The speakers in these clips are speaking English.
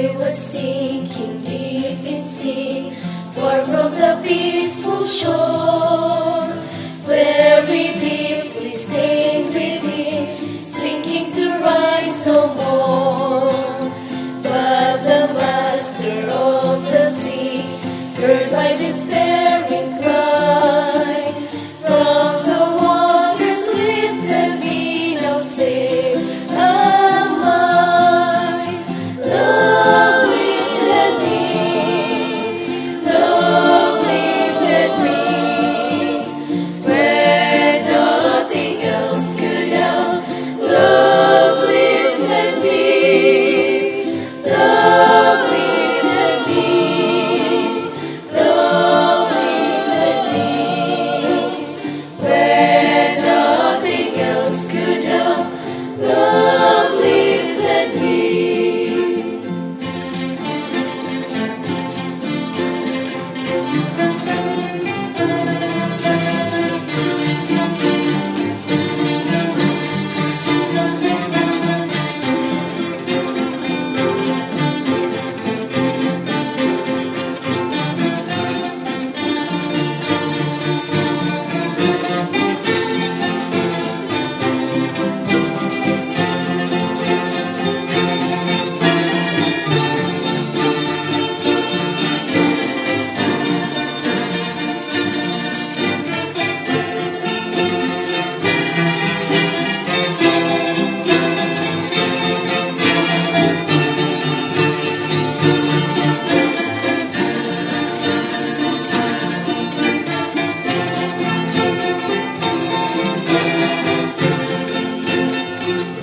I was sinking deep in sin, far from the peaceful shore, very deeply stained within, sinking to rise no more. But the master of the sea heard my despairing cry, from the waters lifted me, now safe am I. Love lifted me, love lifted me, when nothing else could help. Love lifted me, love lifted me, love lifted me, when nothing else could help. Love lifted me.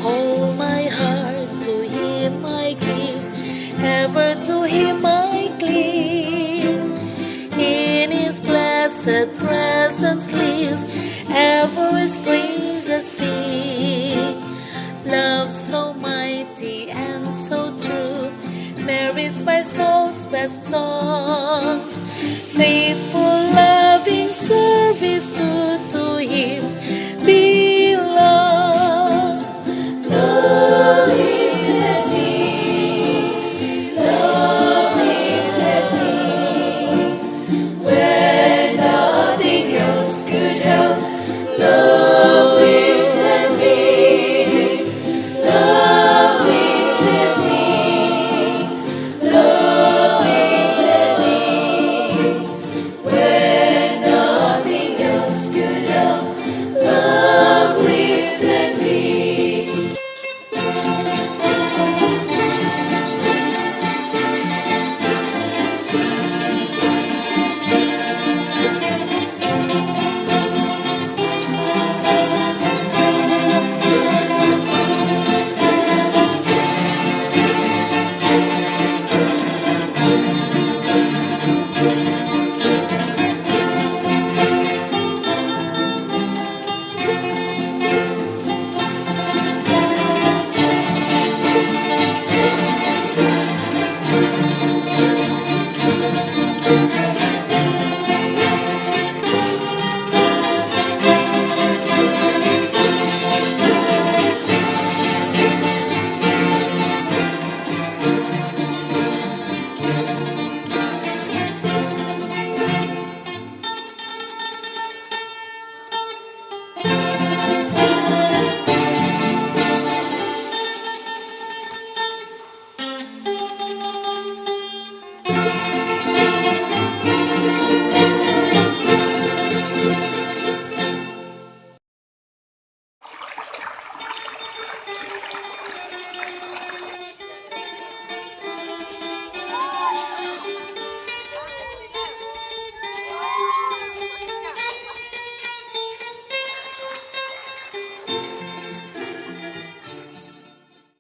Hold my heart, to Him I give, ever to Him I cling. In His blessed presence live, ever His praises sing. Love so mighty and so true merits my soul's best songs. Faithful, loving service to Him